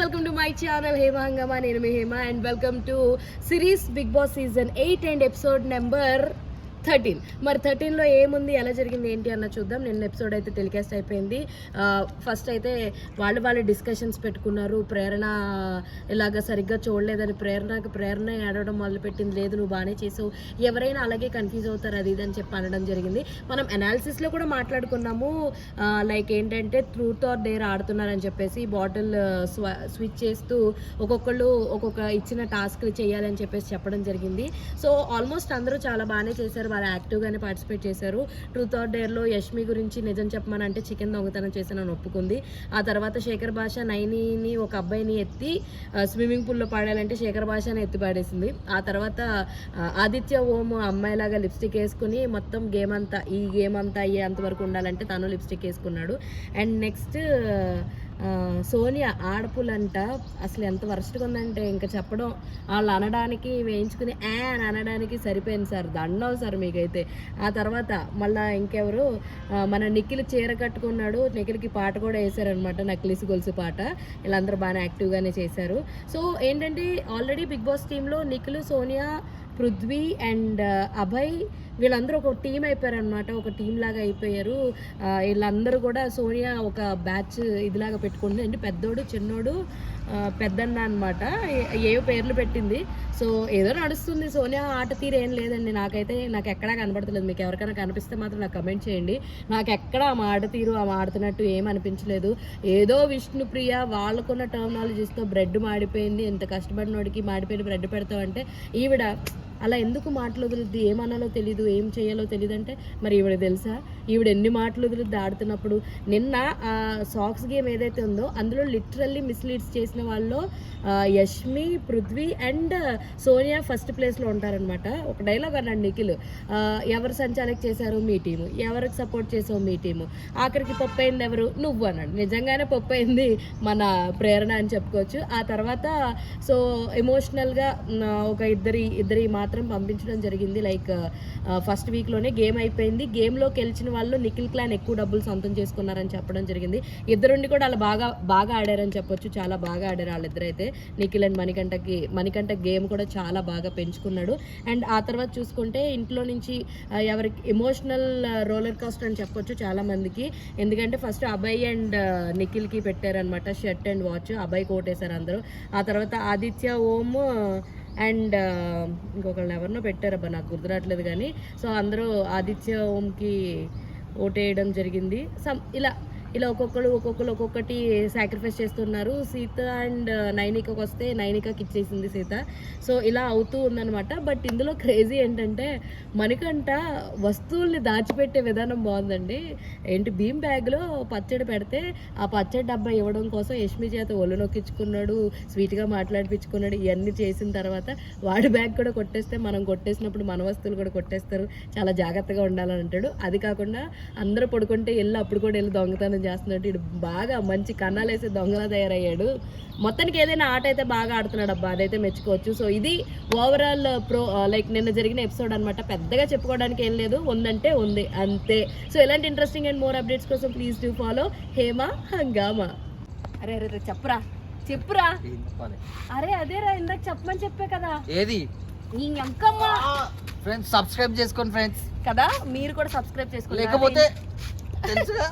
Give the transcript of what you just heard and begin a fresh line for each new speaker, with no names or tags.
Welcome to my channel Hema Hungama. నేను మీ Hema and welcome to series Bigg Boss season 8 and episode number 13. మరి 13లో ఏముంది, ఎలా జరిగింది, ఏంటి అన్న చూద్దాం. నిన్న ఎపిసోడ్ అయితే టెలికాస్ట్ అయిపోయింది. ఫస్ట్ అయితే వాళ్ళు డిస్కషన్స్ పెట్టుకున్నారు. ప్రేరణ ఇలాగ సరిగ్గా చూడలేదని ప్రేరణ ఆడడం మొదలుపెట్టింది. లేదు నువ్వు బాగానే చేసావు, ఎవరైనా అలాగే కన్ఫ్యూజ్ అవుతారు అది ఇది అని చెప్పి అనడం జరిగింది. మనం అనాలిసిస్లో కూడా మాట్లాడుకున్నాము. లైక్ ఏంటంటే ట్రూత్ ఆర్ డేర్ ఆడుతున్నారని చెప్పేసి బాటిల్ స్విచ్ చేస్తూ ఒక్కొక్కళ్ళు ఒక్కొక్క ఇచ్చిన టాస్క్ చేయాలని చెప్పేసి చెప్పడం జరిగింది. సో ఆల్మోస్ట్ అందరూ చాలా బాగానే చేశారు, వాళ్ళు యాక్టివ్గానే పార్టిసిపేట్ చేశారు. ట్రూత్ ఆర్ డేర్లో యష్మి గురించి నిజం చెప్పమని అంటే చికెన్ దొంగతనం చేశానని ఒప్పుకుంది. ఆ తర్వాత శేఖర్ భాష నైనిని ఒక అబ్బాయిని ఎత్తి స్విమ్మింగ్ పూల్లో పాడాలంటే శేఖర్ భాషని ఎత్తి పాడేసింది. ఆ తర్వాత ఆదిత్య ఓం అమ్మాయిలాగా లిప్స్టిక్ వేసుకుని మొత్తం గేమ్ అంతా అయ్యేంతవరకు ఉండాలంటే తను లిప్స్టిక్ వేసుకున్నాడు. అండ్ నెక్స్ట్ సోనియా ఆడపులంట అసలు ఎంత వరస్ట్గా ఉందంటే ఇంకా చెప్పడం, వాళ్ళు అనడానికి వేయించుకుని అని అనడానికి సరిపోయింది సార్, దండం సార్ మీకైతే. ఆ తర్వాత మళ్ళీ ఇంకెవరు మన నిఖిల్ చీర కట్టుకున్నాడు, నిఖిల్కి పాట కూడా వేశారనమాట, నక్లీస్ గొలుసు పాట. వీళ్ళందరూ బాగా యాక్టివ్గానే చేశారు. సో ఏంటంటే ఆల్రెడీ బిగ్ బాస్ టీంలో నిఖిల్, సోనియా, పృథ్వీ అండ్ అభయ్ వీళ్ళందరూ ఒక టీం అయిపోయారనమాట, ఒక టీం లాగా అయిపోయారు. వీళ్ళందరూ కూడా సోనియా ఒక బ్యాచ్ ఇదిలాగా పెట్టుకుంది. అంటే పెద్దోడు, చిన్నోడు, పెద్దన్న అనమాట, ఏవో పేర్లు పెట్టింది. సో ఏదో నడుస్తుంది. సోనియా ఆట తీరు ఏం లేదండి, నాకు ఎక్కడా కనబడతలేదు. మీకు ఎవరికైనా కనిపిస్తే మాత్రం నాకు కమెంట్ చేయండి. నాకు ఎక్కడ ఆమె ఆట తీరు ఆమె ఆడుతున్నట్టు ఏం అనిపించలేదు. ఏదో విష్ణుప్రియ వాళ్ళకున్న టర్మినాలజీస్తో బ్రెడ్ మాడిపోయింది, ఎంత కష్టపడినోడికి మాడిపోయిన బ్రెడ్ పెడతావంటే ఈవిడ అలా ఎందుకు మాటలు వదిలిద్ది, ఏమనాలో తెలీదు, ఏం చేయాలో తెలియదు అంటే మరి ఈవిడ తెలుసా, ఈవిడ ఎన్ని మాటలు వదిలిద్ది ఆడుతున్నప్పుడు. నిన్న సాక్స్ గేమ్ ఏదైతే ఉందో అందులో లిటరల్లీ మిస్లీడ్స్ చేసిన వాళ్ళు యష్మి, పృథ్వీ అండ్ సోనియా ఫస్ట్ ప్లేస్లో ఉంటారనమాట. ఒక డైలాగ్ అన్నాడు నిఖిల్, ఎవరు సంచాలక చేశారు మీ టీము, ఎవరికి సపోర్ట్ చేసావు మీ టీము, ఆఖరికి పప్పు అయింది ఎవరు, నువ్వు అన్నాడు. నిజంగానే పప్పు అయింది మన ప్రేరణ అని చెప్పుకోవచ్చు. ఆ తర్వాత సో ఎమోషనల్గా ఒక ఇద్దరి మాత్రం పంపించడం జరిగింది. లైక్ ఫస్ట్ వీక్లోనే గేమ్ అయిపోయింది. గేమ్లోకి గెలిచిన వాళ్ళు నిఖిల్ క్లాన్ ఎక్కువ డబ్బులు సొంతం చేసుకున్నారని చెప్పడం జరిగింది. ఇద్దరుండి కూడా వాళ్ళు బాగా ఆడారని చెప్పొచ్చు, చాలా బాగా ఆడారు వాళ్ళిద్దరైతే. నిఖిల్ అండ్ మణికంఠ గేమ్ కూడా చాలా బాగా పెంచుకున్నాడు. అండ్ ఆ తర్వాత చూసుకుంటే ఇంట్లో నుంచి ఎవరికి ఎమోషనల్ రోలర్ కాస్టర్ అని చెప్పొచ్చు చాలా మందికి. ఎందుకంటే ఫస్ట్ అభయ్ అండ్ నిఖిల్కి పెట్టారనమాట షర్ట్ అండ్ వాచ్, అభయ్ కోటేశారు అందరూ. ఆ తర్వాత ఆదిత్య ఓం అండ్ ఇంకొకళ్ళు ఎవరినో పెట్టారబ్బా, నాకు గుర్తురాట్లేదు కానీ. సో అందరూ ఆదిత్య ఓంకి ఓటేయడం జరిగింది. ఇలా ఒక్కొక్కటి సాక్రిఫైస్ చేస్తున్నారు. సీత అండ్ నైనికకి వస్తే నైనికకి ఇచ్చేసింది సీత. సో ఇలా అవుతూ ఉందన్నమాట. బట్ ఇందులో క్రేజీ ఏంటంటే మణికంఠ వస్తువుల్ని దాచిపెట్టే విధానం బాగుందండి. ఏంటి భీమ్ బ్యాగ్లో పచ్చడి పెడితే ఆ పచ్చడి డబ్బా ఇవ్వడం కోసం యష్మి చేత ఒళ్ళు నొక్కించుకున్నాడు, స్వీట్గా మాట్లాడిపించుకున్నాడు. ఇవన్నీ చేసిన తర్వాత వాడి బ్యాగ్ కూడా కొట్టేస్తే మనం కొట్టేసినప్పుడు మన వస్తువులు కూడా కొట్టేస్తారు, చాలా జాగ్రత్తగా ఉండాలని అంటాడు. అది కాకుండా అందరూ పడుకుంటే అప్పుడు కూడా దొంగతనం చేస్తున్నట్టు ఇటు బాగా మంచి కన్నాలేసే దొంగలా తయారయ్యాడు. మొత్తానికి ఏదైనా ఆట అయితే బాగా ఆడుతున్నాడు అబ్బా, అదైతే మెచ్చుకోవచ్చు. సో ఇది ఓవరాల్ లైక్ నిన్న జరిగిన ఎపిసోడ్ అనమాట. పెద్దగా చెప్పుకోవడానికి ఏం లేదు, ఉందంటే ఉంది అంతే. సో ఇలాంటి ఇంట్రెస్టింగ్ అండ్ మోర్ అప్డేట్స్ కోసం ప్లీజ్ డూ ఫాలో హేమ హంగామా. అరే చెప్పురా అరే అదేరా ఇందాక చెప్పమని చెప్పే కదా, ఏది
ఫ్రెండ్స్ సబ్స్క్రైబ్ చేసుకోండి ఫ్రెండ్స్
కదా, మీరు కూడా సబ్స్క్రైబ్ చేసుకోండి.
లేకపోతే తెలుసుగా